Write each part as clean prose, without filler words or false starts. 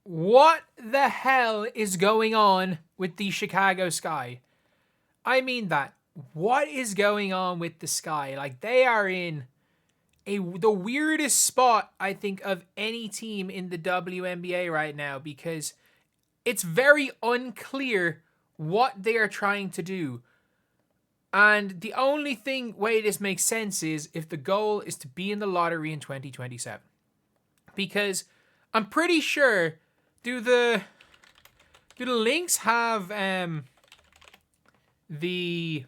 What the hell is going on with the Chicago Sky? I mean that. What is going on with the Sky? Like, they are in the weirdest spot, I think, of any team in the WNBA right now, because it's very unclear what they are trying to do. And the only way this makes sense is if the goal is to be in the lottery in 2027. Because I'm pretty sure, do the Lynx have the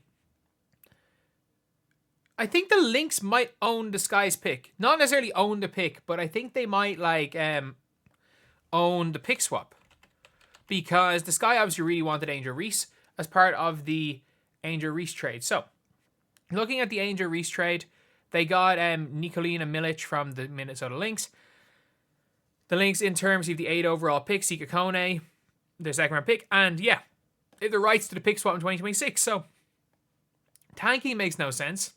I think the Lynx might own the Sky's pick. Not necessarily own the pick, but I think they might own the pick swap. Because the Sky obviously really wanted Angel Reese as part of the Angel Reese trade. So, looking at the Angel Reese trade, they got Nikolina Milic from the Minnesota Lynx. The Lynx in turn received the 8 overall pick, Sika Kone, their second round pick, and yeah, they have the rights to the pick swap in 2026. So, tanking makes no sense.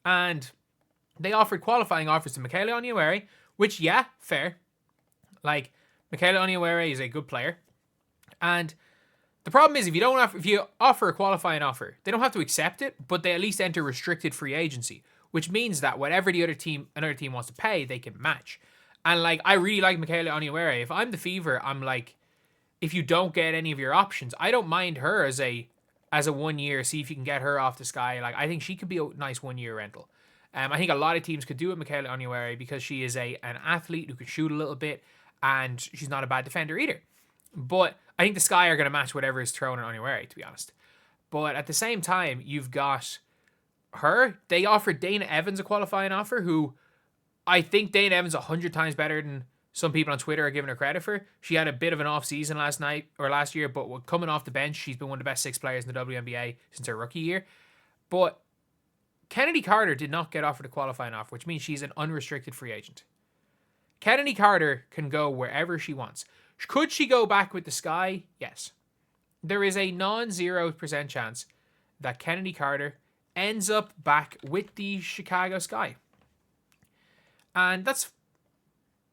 And they offered qualifying offers to Michaela Onyeawere, which, yeah, fair. Like, Michaela Onyeawere is a good player. And the problem is, if you offer a qualifying offer, they don't have to accept it, but they at least enter restricted free agency, which means that whatever another team wants to pay, they can match. And like, I really like Michaela Onyeawere. If I'm the Fever, I'm like, if you don't get any of your options, I don't mind her as a 1 year. See if you can get her off the Sky. Like, I think she could be a nice 1 year rental. I think a lot of teams could do it, Michaela Onyeawere, because she is an athlete who can shoot a little bit, and she's not a bad defender either. But I think the Sky are going to match whatever is thrown at Onyeawere, to be honest. But at the same time, you've got her. They offered Dana Evans a qualifying offer, who I think Dana Evans 100 times better than some people on Twitter are giving her credit for. She had a bit of an off season last year, but coming off the bench, she's been one of the best 6 players in the WNBA since her rookie year. But Chennedy Carter did not get offered a qualifying offer, which means she's an unrestricted free agent. Chennedy Carter can go wherever she wants. Could she go back with the Sky? Yes. There is a non-0% chance that Chennedy Carter ends up back with the Chicago Sky. And that's,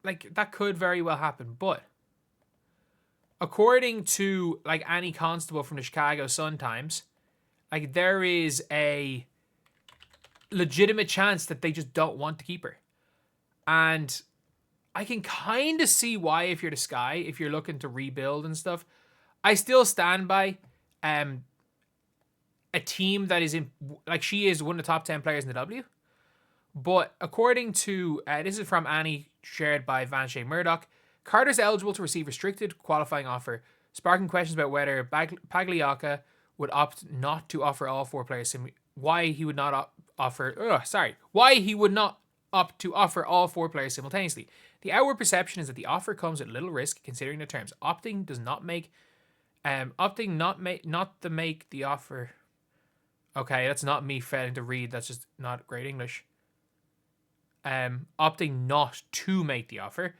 like, that could very well happen. But according to, like, Annie Constable from the Chicago Sun-Times, like, there is a legitimate chance that they just don't want to keep her. And I can kind of see why, if you're the Sky, if you're looking to rebuild and stuff. I still stand by a team that is in, like, she is one of the top 10 players in the W. But according to, this is from Annie, shared by Vanshay Murdoch, Carter's eligible to receive restricted qualifying offer, sparking questions about whether Pagliacca would opt not to offer all 4 players why he would not opt to offer all 4 players simultaneously. The outward perception is that the offer comes at little risk, considering the terms. Opting not to make the offer. Okay, that's not me failing to read. That's just not great English. Opting not to make the offer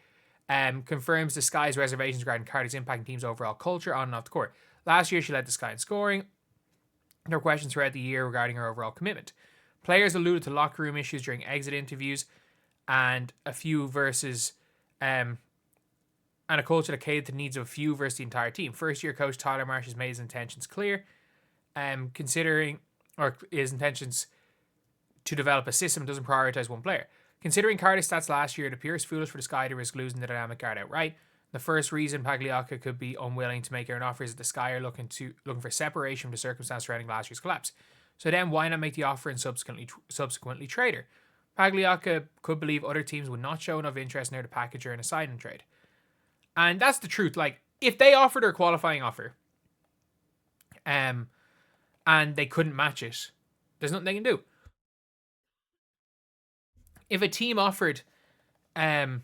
confirms the Sky's reservations regarding Carter's impact on team's overall culture on and off the court. Last year, she led the Sky in scoring. There were questions throughout the year regarding her overall commitment. Players alluded to locker room issues during exit interviews, and a culture that catered to the needs of a few versus the entire team. First year coach Tyler Marsh has made his intentions clear, his intentions to develop a system doesn't prioritize one player. Considering Carter's stats last year, it appears foolish for the Sky to risk losing the dynamic guard outright. The first reason Pagliacca could be unwilling to make her an offer is that the Sky are looking for separation from the circumstance surrounding last year's collapse. So then, why not make the offer and subsequently trade her? Pagliacca could believe other teams would not show enough interest in her to package her in a sign-in trade. And that's the truth. Like, if they offered her a qualifying offer, and they couldn't match it, there's nothing they can do. If a team offered, let's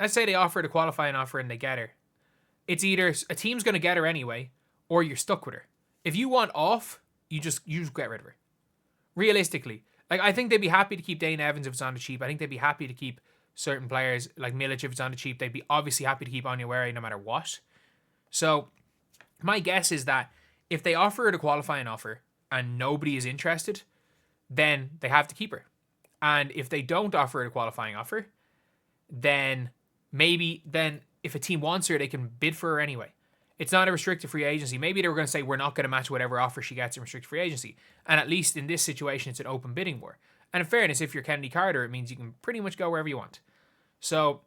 say they offered a qualifying offer and they get her, it's either a team's going to get her anyway, or you're stuck with her. If you want off, you just get rid of her. Realistically, like, I think they'd be happy to keep Dana Evans if it's on the cheap. I think they'd be happy to keep certain players like Milic if it's on the cheap. They'd be obviously happy to keep Onyeawere no matter what. So my guess is that if they offer her the qualifying offer and nobody is interested, then they have to keep her. And if they don't offer her a qualifying offer, then maybe then if a team wants her, they can bid for her anyway. It's not a restricted free agency. Maybe they were going to say, we're not going to match whatever offer she gets in restricted free agency. And at least in this situation, it's an open bidding war. And in fairness, if you're Chennedy Carter, it means you can pretty much go wherever you want. So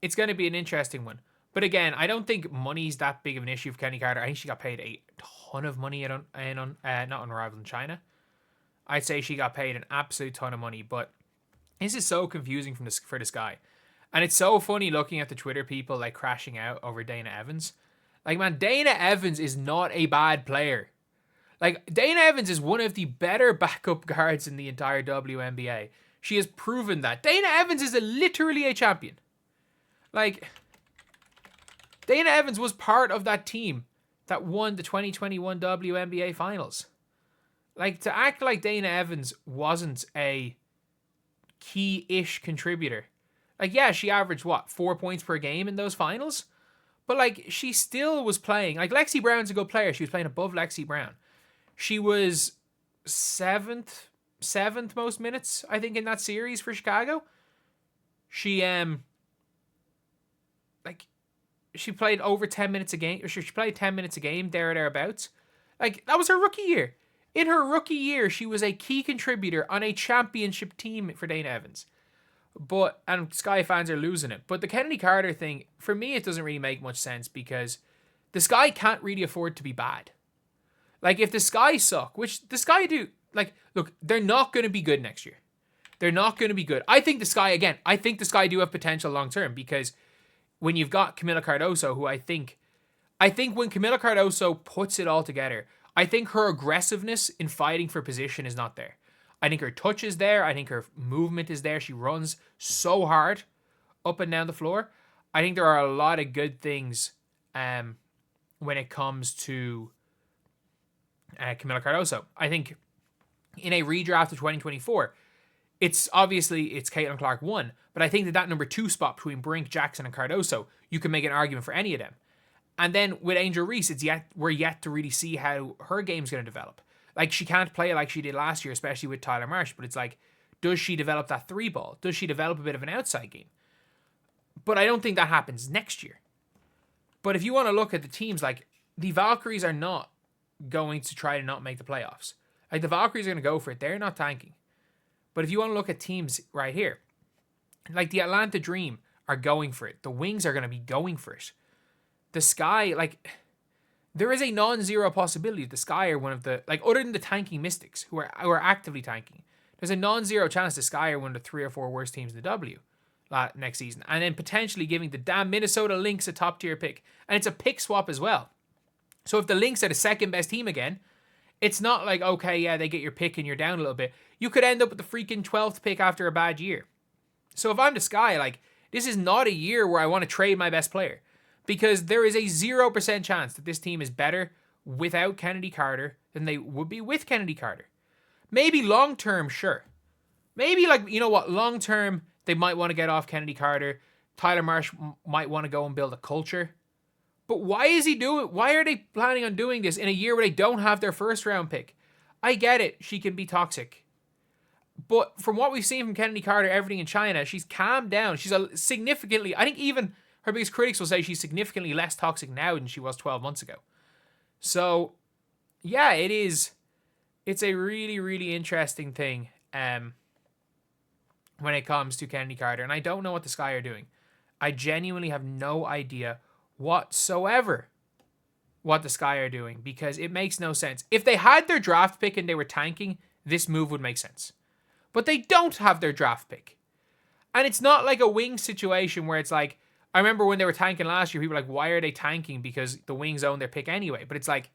it's going to be an interesting one. But again, I don't think money's that big of an issue for Chennedy Carter. I think she got paid a ton of money not Unrivaled in China. I'd say she got paid an absolute ton of money. But this is so confusing for this guy. And it's so funny looking at the Twitter people like crashing out over Dana Evans. Like, man, Dana Evans is not a bad player. Like, Dana Evans is one of the better backup guards in the entire WNBA. She has proven that. Dana Evans is literally a champion. Like, Dana Evans was part of that team that won the 2021 WNBA finals. Like, to act like Dana Evans wasn't a key-ish contributor. Like, yeah, she averaged, 4 points per game in those finals? But, like, she still was playing. Like, Lexi Brown's a good player. She was playing above Lexi Brown. She was seventh most minutes, I think, in that series for Chicago. She played over 10 minutes a game. She played 10 minutes a game, thereabouts. Like, that was her rookie year. In her rookie year, she was a key contributor on a championship team for Dana Evans. And Sky fans are losing it. But the Chennedy Carter thing, for me, it doesn't really make much sense because the Sky can't really afford to be bad. Like, if the Sky suck, which the Sky do, like, look, they're not going to be good next year. They're not going to be good. I think the Sky do have potential long term because when you've got Camila Cardoso, who I think when Camila Cardoso puts it all together, I think her aggressiveness in fighting for position is not there. I think her touch is there. I think her movement is there. She runs so hard up and down the floor. I think there are a lot of good things when it comes to Camila Cardoso. I think in a redraft of 2024, it's Caitlin Clark 1, but I think that number 2 spot between Brink, Jackson, and Cardoso, you can make an argument for any of them. And then with Angel Reese, we're yet to really see how her game's going to develop. Like, she can't play like she did last year, especially with Tyler Marsh, but it's like, does she develop that 3 ball? Does she develop a bit of an outside game? But I don't think that happens next year. But if you want to look at the teams, like, the Valkyries are not going to try to not make the playoffs. Like, the Valkyries are going to go for it. They're not tanking. But if you want to look at teams right here, like the Atlanta Dream are going for it. The Wings are going to be going for it. The Sky, like, there is a non-zero possibility the Sky are one of the, like, other than the tanking Mystics, who are actively tanking, there's a non-zero chance the Sky are one of the 3 or 4 worst teams in the W next season. And then potentially giving the damn Minnesota Lynx a top-tier pick. And it's a pick swap as well. So if the Lynx are the second best team again, it's not like, okay, yeah, they get your pick and you're down a little bit. You could end up with the freaking 12th pick after a bad year. So if I'm the Sky, like, this is not a year where I want to trade my best player. Because there is a 0% chance that this team is better without Chennedy Carter than they would be with Chennedy Carter. Maybe long-term, sure. Maybe, like, you know what, long-term, they might want to get off Chennedy Carter. Tyler Marsh might want to go and build a culture. But why are they planning on doing this in a year where they don't have their first-round pick? I get it, she can be toxic. But from what we've seen from Chennedy Carter, everything in China, she's calmed down. She's significantly, I think even her biggest critics will say she's significantly less toxic now than she was 12 months ago. So, yeah, it's a really, really interesting thing when it comes to Chennedy Carter. And I don't know what the Sky are doing. I genuinely have no idea whatsoever what the Sky are doing because it makes no sense. If they had their draft pick and they were tanking, this move would make sense. But they don't have their draft pick. And it's not like a Wings situation where it's like, I remember when they were tanking last year, people were like, why are they tanking? Because the Wings own their pick anyway. But it's like,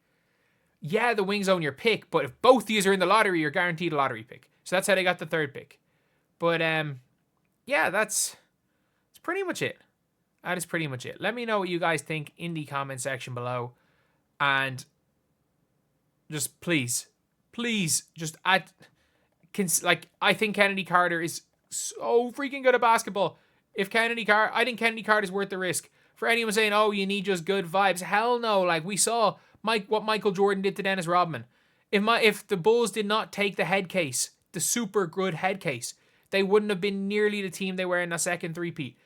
yeah, the Wings own your pick, but if both these are in the lottery, you're guaranteed a lottery pick. So that's how they got the 3rd pick. But, yeah, that's pretty much it. That is pretty much it. Let me know what you guys think in the comment section below. And just please, just add, like, I think Chennedy Carter is so freaking good at basketball. I think Chennedy Carter is worth the risk. For anyone saying, oh, you need just good vibes. Hell no. Like, we saw what Michael Jordan did to Dennis Rodman. If the Bulls did not take the head case, the super good head case, they wouldn't have been nearly the team they were in a second three-peat.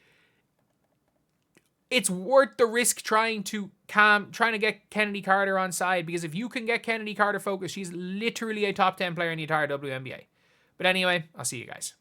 it's worth the risk trying to get Chennedy Carter on side, because if you can get Chennedy Carter focused, she's literally a top 10 player in the entire WNBA. But anyway, I'll see you guys.